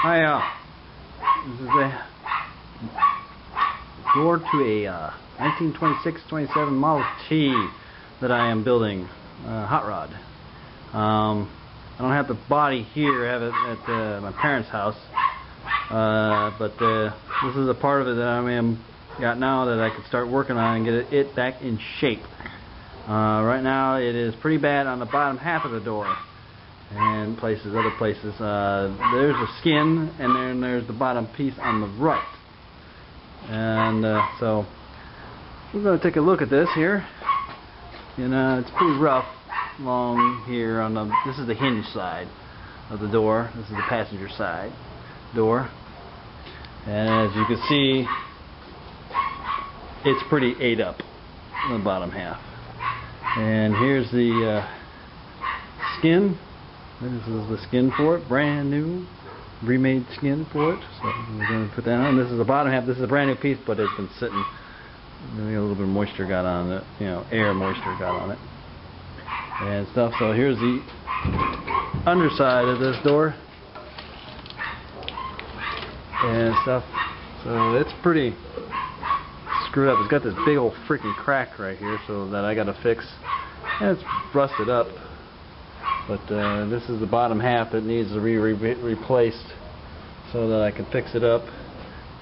Hi, this is a door to a 1926-27 Model T that I am building, hot rod. I don't have the body here, I have it at my parents' house, but this is a part of it that I got now that I could start working on and get it back in shape. Right now it is pretty bad on the bottom half of the door and other places. There's a skin, and then there's the bottom piece on the right. And so we're going to take a look at this here. It's pretty rough along here on this is the hinge side of the door. This is the passenger side door. And as you can see, it's pretty ate up in the bottom half. And here's the skin. This is the skin for it, brand new, remade skin for it. So we're going to put that on. This is the bottom half. This is a brand new piece, but it's been sitting. A little bit of moisture got on it, air moisture got on it and stuff. So here's the underside of this door and stuff. So it's pretty screwed up. It's got this big old freaking crack right here, so that I got to fix. And it's rusted up. But this is the bottom half that needs to be replaced so that I can fix it up.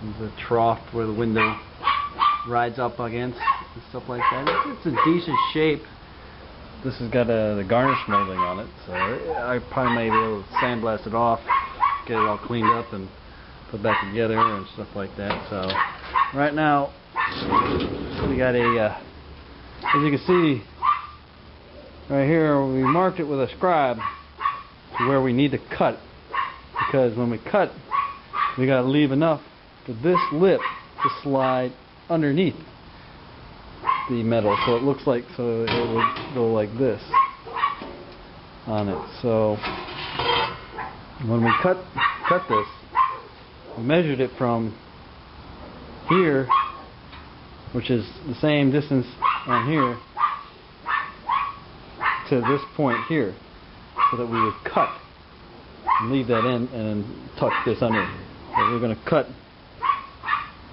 There's a trough where the window rides up against and stuff like that. It's in decent shape. This has got the garnish molding on it, so I probably may be able to sandblast it off, get it all cleaned up and put back together and stuff like that. So right now we got as you can see right here, we marked it with a scribe to where we need to cut, because when we cut, we got to leave enough for this lip to slide underneath the metal, so it looks like, so it would go like this on it. So when we cut this, we measured it from here, which is the same distance on here, to this point here, so that we would cut and leave that in and then tuck this under. So we're going to cut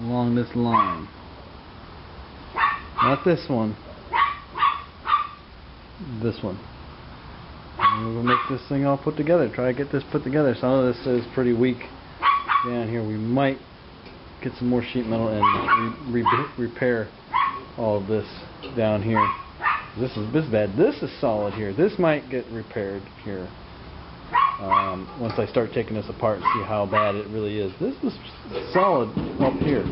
along this line, not this one, this one. And we'll make this thing all put together, try to get this put together. Some of this is pretty weak down here. We might get some more sheet metal and repair all of this down here. This is bad. This is solid here. This might get repaired here once I start taking this apart and see how bad it really is. This is solid up here.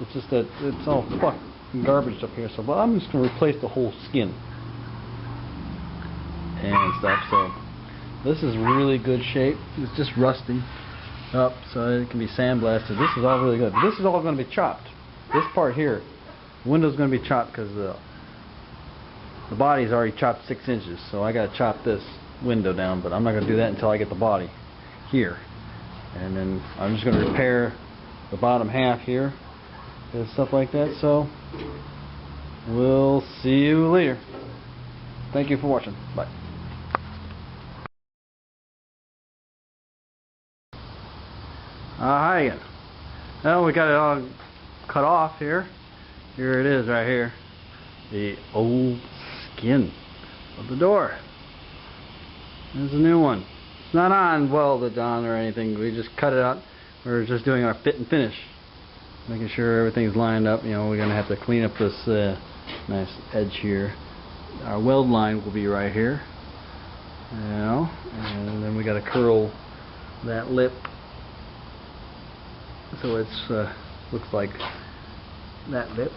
It's just that it's all fucking garbage up here. So, but I'm just going to replace the whole skin and stuff. So this is really good shape. It's just rusting up, so it can be sandblasted. This is all really good. This is all going to be chopped. This part here, the window's going to be chopped because the body's already chopped 6 inches, so I got to chop this window down, but I'm not going to do that until I get the body here. And then I'm just going to repair the bottom half here and stuff like that. So we'll see you later. Thank you for watching. Bye. Hi again. Well, we got it all cut off here. Here it is right here. The old skin of the door. There's a new one. It's not welded on or anything. We just cut it out. We're just doing our fit and finish, making sure everything's lined up. We're gonna have to clean up this nice edge here. Our weld line will be right here, and then we got to curl that lip so it's looks like that lip,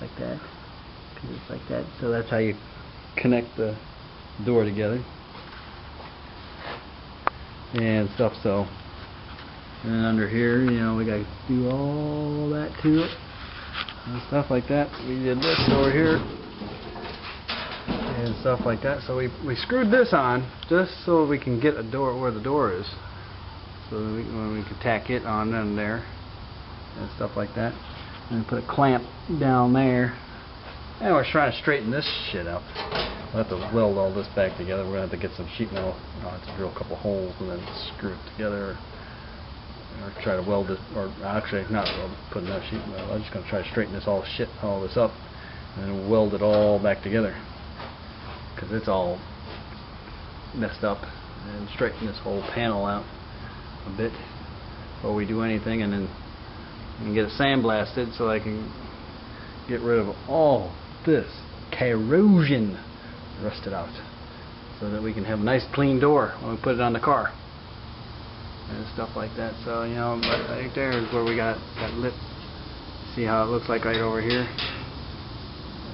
like that. Just like that. So that's how you connect the door together and stuff. So, and under here, we got to do all that to it and stuff like that. We did this over here and stuff like that. So we screwed this on just so we can get a door where the door is, so when we can tack it on in there and stuff like that. And put a clamp down there. And we're trying to straighten this shit up. We'll have to weld all this back together. We're going to have to get some sheet metal. I'll have to drill a couple holes and then screw it together. Or try to weld it, or actually not weld it, put enough sheet metal. I'm just going to try to straighten all this up, and then weld it all back together. Because it's all messed up. And straighten this whole panel out a bit before we do anything, and then get it sandblasted so I can get rid of all this corrosion, rust it out, so that we can have a nice clean door when we put it on the car and stuff like that. So but right there is where we got that lip. See how it looks like right over here,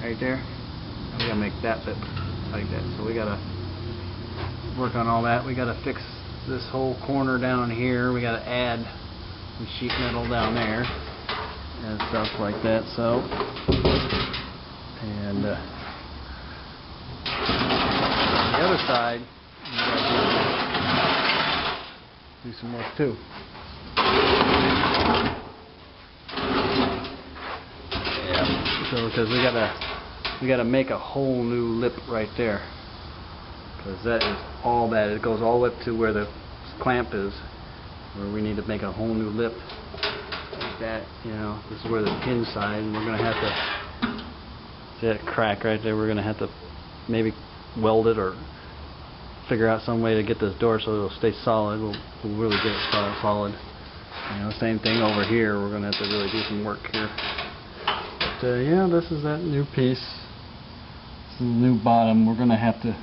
right there. And we gotta make that lip like that. So we gotta work on all that. We gotta fix this whole corner down here. We gotta add some sheet metal down there and stuff like that. So, and the other side, we gotta do some work too. Yeah. So, because we gotta make a whole new lip right there. Because that is all bad. It goes all the way up to where the clamp is, where we need to make a whole new lip like that. This is where the hinge side, and we're going to have to see that crack right there. We're going to have to maybe weld it or figure out some way to get this door so it'll stay solid. We'll really get it solid. Same thing over here. We're going to have to really do some work here. But yeah, this is that new piece. This is the new bottom. We're going to have to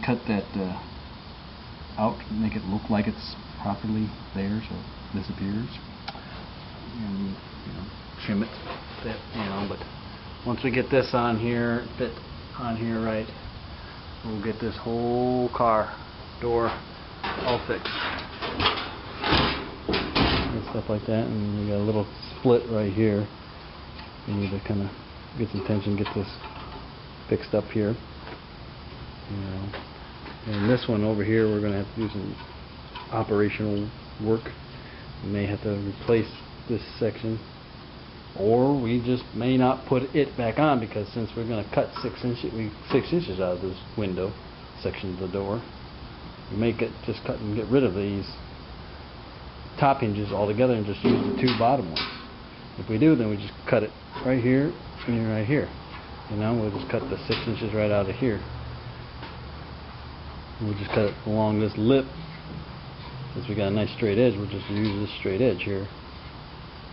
cut that out, make it look like it's properly there, so it disappears, and trim it a bit, but once we get this on here, fit on here right, we'll get this whole car door all fixed and stuff like that. And we got a little split right here. We need to kind of get some tension, get this fixed up here. And this one over here, we're going to have to do some operational work. We may have to replace this section, or we just may not put it back on, because since we're going to cut 6 inches out of this window section of the door, we may just cut and get rid of these top hinges altogether and just use the 2 bottom ones. If we do, then we just cut it right here and right here. We'll just cut the 6 inches right out of here. We'll just cut it along this lip. Since we got a nice straight edge, we'll just use this straight edge here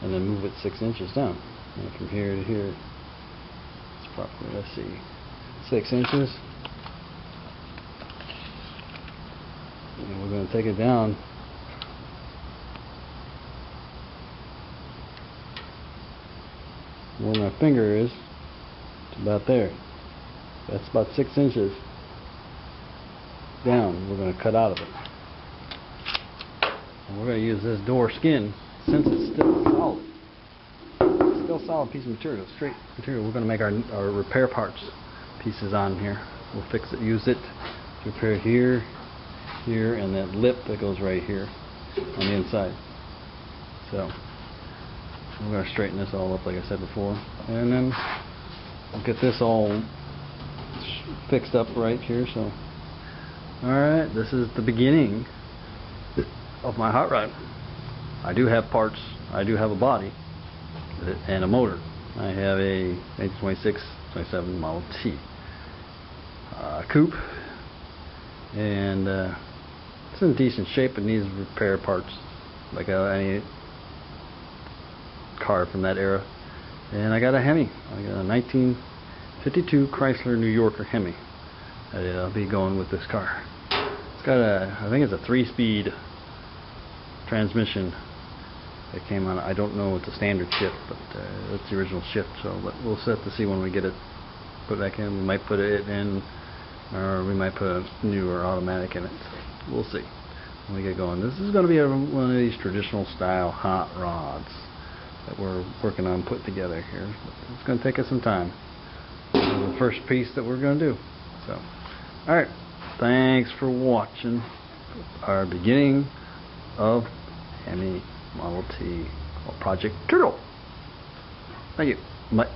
and then move it 6 inches down. And from here to here, it's probably, let's see, 6 inches. And we're going to take it down where my finger is. It's about there. That's about 6 inches down. We're going to cut out of it. And we're going to use this door skin, since it's still solid. It's still a solid piece of material, straight material. We're going to make our repair parts pieces on here. We'll fix it, use it to repair here, here, and that lip that goes right here on the inside. So we're going to straighten this all up like I said before, and then we'll get this all fixed up right here. So alright, this is the beginning of my hot rod. I do have parts, I do have a body and a motor. I have a 1926, 27 Model T coupe, and it's in decent shape. It needs repair parts like any car from that era. And I got a Hemi. I got a 1952 Chrysler New Yorker Hemi. I'll be going with this car. It's got I think it's a 3-speed transmission that came on. I don't know it's a standard shift, but it's the original shift. So, but we'll set to see when we get it put back in. We might put it in, or we might put a newer automatic in it. We'll see when we get going. This is going to be one of these traditional style hot rods that we're working on putting together here. It's going to take us some time. This is the first piece that we're going to do. So, alright, thanks for watching our beginning of Hemi Model T called Project Turtle. Thank you. Bye.